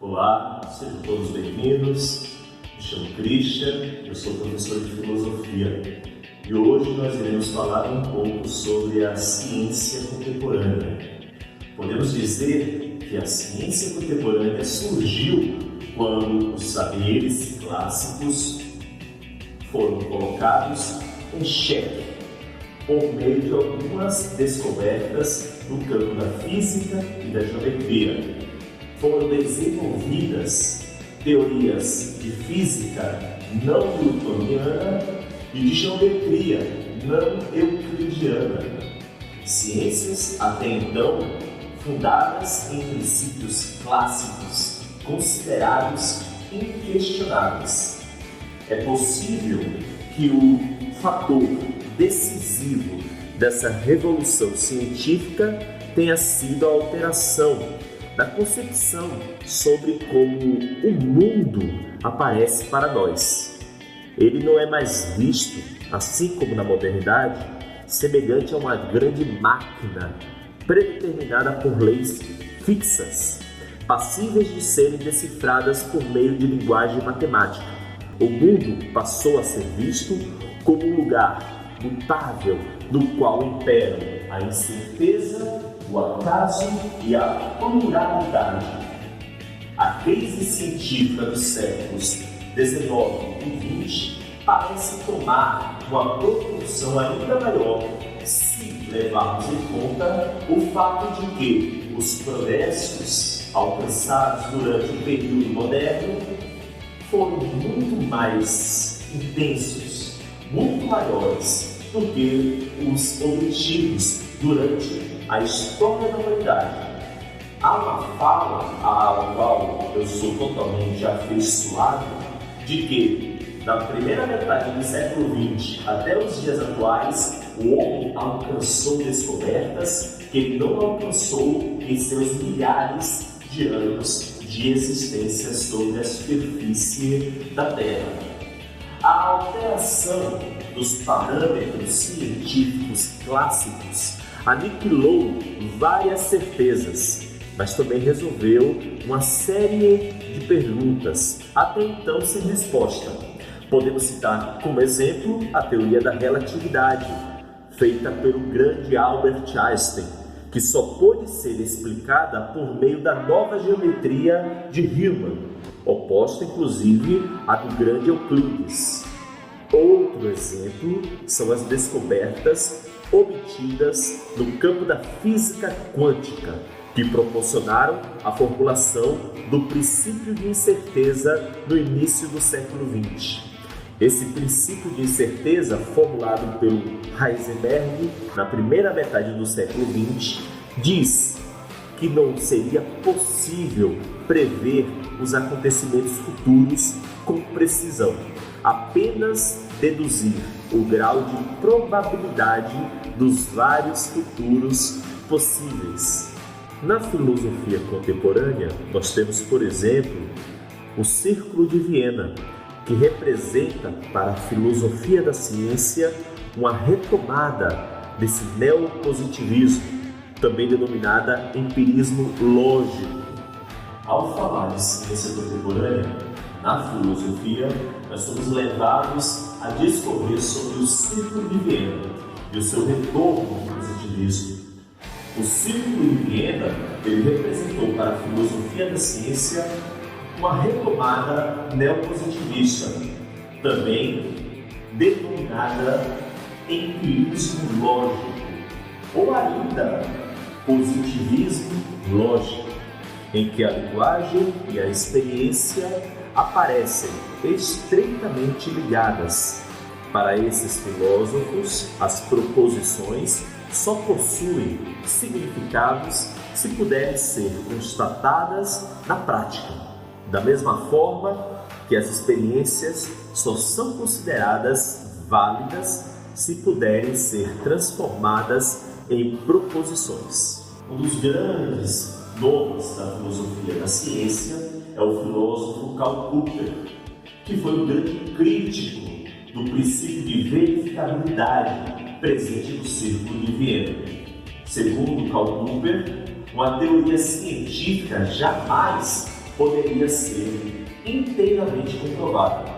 Olá, sejam todos bem-vindos. Me chamo Christian, eu sou professor de filosofia e hoje nós iremos falar um pouco sobre a ciência contemporânea. Podemos dizer que a ciência contemporânea surgiu quando os saberes clássicos foram colocados em xeque por meio de algumas descobertas no campo da física e da geometria. Foram desenvolvidas teorias de física não newtoniana e de geometria não euclidiana. Ciências até então fundadas em princípios clássicos considerados inquestionáveis. É possível que o fator decisivo dessa revolução científica tenha sido a alteração da concepção sobre como o mundo aparece para nós. Ele não é mais visto, assim como na modernidade, semelhante a uma grande máquina predeterminada por leis fixas, passíveis de serem decifradas por meio de linguagem matemática. O mundo passou a ser visto como um lugar mutável no qual imperam a incerteza, o acaso e a pluralidade. A crise científica dos séculos XIX e XX parece tomar uma proporção ainda maior se levarmos em conta o fato de que os progressos alcançados durante o período moderno foram muito mais intensos, muito maiores do que os objetivos durante a história da humanidade. Há uma fala à qual eu sou totalmente afeiçoado de que, na primeira metade do século XX até os dias atuais, o homem alcançou descobertas que ele não alcançou em seus milhares de anos de existência sobre a superfície da Terra. A alteração dos parâmetros científicos clássicos aniquilou várias certezas, mas também resolveu uma série de perguntas até então sem resposta. Podemos citar como exemplo a teoria da relatividade, feita pelo grande Albert Einstein, que só pôde ser explicada por meio da nova geometria de Riemann, oposta inclusive à do grande Euclides. Outro exemplo são as descobertas obtidas no campo da física quântica, que proporcionaram a formulação do princípio de incerteza no início do século XX. Esse princípio de incerteza, formulado pelo Heisenberg na primeira metade do século XX, diz que não seria possível prever os acontecimentos futuros com precisão, apenas deduzir o grau de probabilidade dos vários futuros possíveis. Na filosofia contemporânea, nós temos, por exemplo, o Círculo de Viena, que representa para a filosofia da ciência uma retomada desse neopositivismo, também denominada empirismo lógico. Ao falar de ciência contemporânea, na filosofia, nós somos levados a discorrer sobre o Círculo de Viena e o seu retorno ao positivismo. O Círculo de Viena ele representou para a filosofia da ciência uma retomada neopositivista, também denominada empirismo lógico, ou ainda positivismo lógico, em que a linguagem e a experiência aparecem estreitamente ligadas. Para esses filósofos, as proposições só possuem significados se puderem ser constatadas na prática, da mesma forma que as experiências só são consideradas válidas se puderem ser transformadas em proposições. Um dos grandes nomes da filosofia da ciência é o filósofo Karl Popper, que foi um grande crítico do princípio de verificabilidade presente no Círculo de Viena. Segundo Karl Popper, uma teoria científica jamais poderia ser inteiramente comprovado.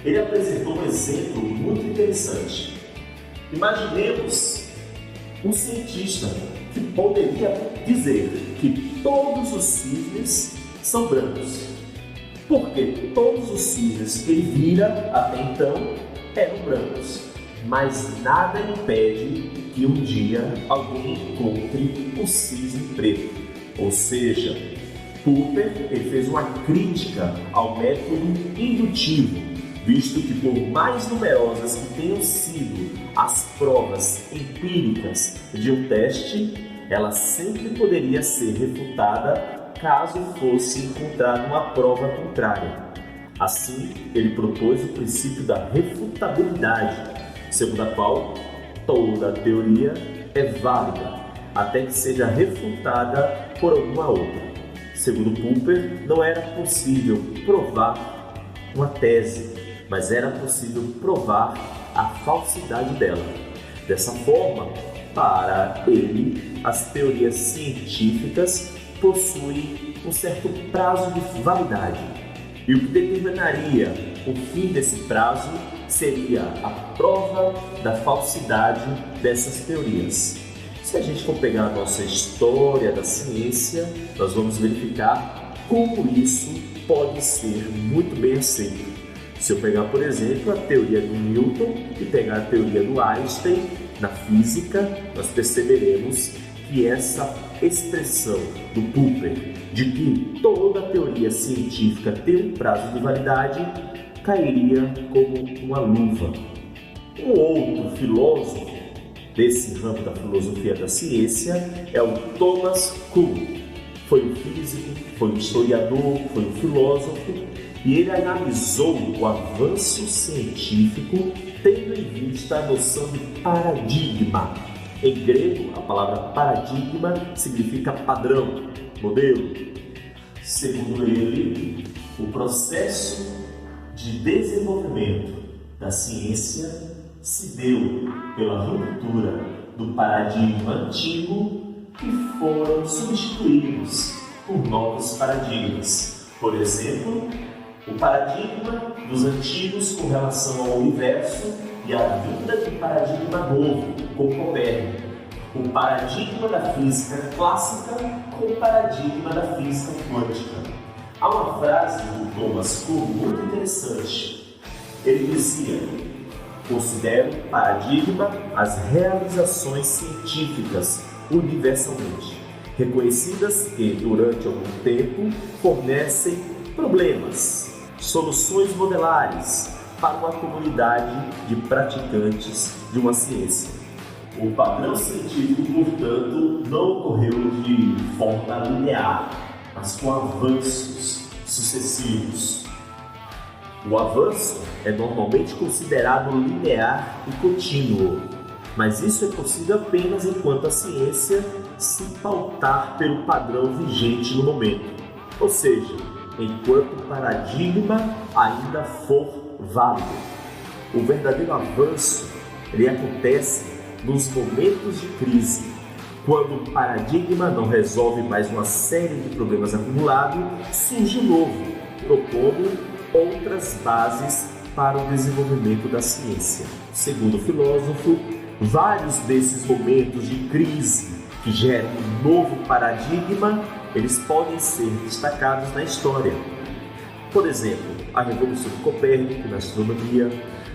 Ele apresentou um exemplo muito interessante. Imaginemos um cientista que poderia dizer que todos os cisnes são brancos, porque todos os cisnes que ele vira até então eram brancos, mas nada impede que um dia alguém encontre o cisne preto. Ou seja, Popper ele fez uma crítica ao método indutivo, visto que por mais numerosas que tenham sido as provas empíricas de um teste, ela sempre poderia ser refutada caso fosse encontrada uma prova contrária. Assim, ele propôs o princípio da refutabilidade, segundo a qual toda teoria é válida, até que seja refutada por alguma outra. Segundo Popper, não era possível provar uma tese, mas era possível provar a falsidade dela. Dessa forma, para ele, as teorias científicas possuem um certo prazo de validade. E o que determinaria o fim desse prazo seria a prova da falsidade dessas teorias. Se a gente for pegar a nossa história da ciência, nós vamos verificar como isso pode ser muito bem aceito. Se eu pegar, por exemplo, a teoria do Newton e pegar a teoria do Einstein na física, nós perceberemos que essa expressão do Popper de que toda teoria científica tem um prazo de validade cairia como uma luva. Um outro filósofo desse ramo da filosofia da ciência é o Thomas Kuhn. Foi um físico, foi um historiador, foi um filósofo, e ele analisou o avanço científico tendo em vista a noção de paradigma. Em grego, a palavra paradigma significa padrão, modelo. Segundo ele, o processo de desenvolvimento da ciência se deu pela ruptura do paradigma antigo e foram substituídos por novos paradigmas. Por exemplo, o paradigma dos antigos com relação ao universo e a vinda de um paradigma novo com Copérnico. O paradigma da física clássica com o paradigma da física quântica. Há uma frase do Thomas Kuhn muito interessante. Ele dizia: considero paradigma as realizações científicas universalmente reconhecidas que, durante algum tempo, fornecem problemas, soluções modelares para uma comunidade de praticantes de uma ciência. O padrão científico, portanto, não ocorreu de forma linear, mas com avanços sucessivos. O avanço é normalmente considerado linear e contínuo, mas isso é possível apenas enquanto a ciência se pautar pelo padrão vigente no momento, ou seja, enquanto o paradigma ainda for válido. O verdadeiro avanço ele acontece nos momentos de crise, quando o paradigma não resolve mais uma série de problemas acumulados, surge um novo, propondo outras bases para o desenvolvimento da ciência. Segundo o filósofo, vários desses momentos de crise que geram um novo paradigma, eles podem ser destacados na história. Por exemplo, a Revolução de Copérnico na astronomia,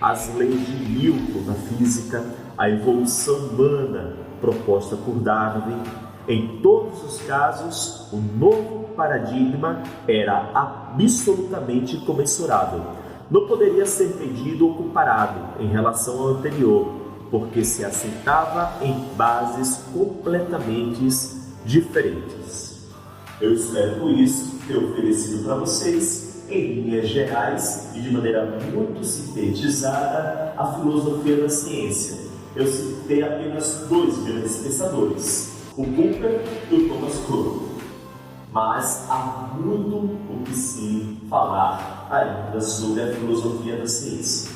as leis de Newton na física, a evolução humana proposta por Darwin. Em todos os casos, o novo paradigma era absolutamente comensurável. Não poderia ser medido ou comparado em relação ao anterior, porque se assentava em bases completamente diferentes. Eu espero com isso ter oferecido para vocês, em linhas gerais e de maneira muito sintetizada, a filosofia da ciência. Eu citei apenas dois grandes pensadores, o Popper e o Thomas Kuhn. Mas há muito o que se falar ainda sobre a filosofia da ciência.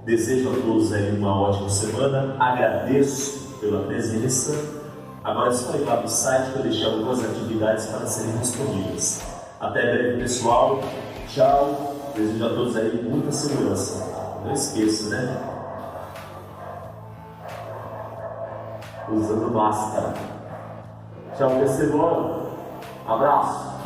Desejo a todos aí uma ótima semana, agradeço pela presença. Agora é só ir lá no site para deixar algumas atividades para serem respondidas. Até breve, pessoal. Tchau. Desejo a todos aí muita segurança. Não esqueça, né? Usando máscara. Tchau, Decebona. Abraço.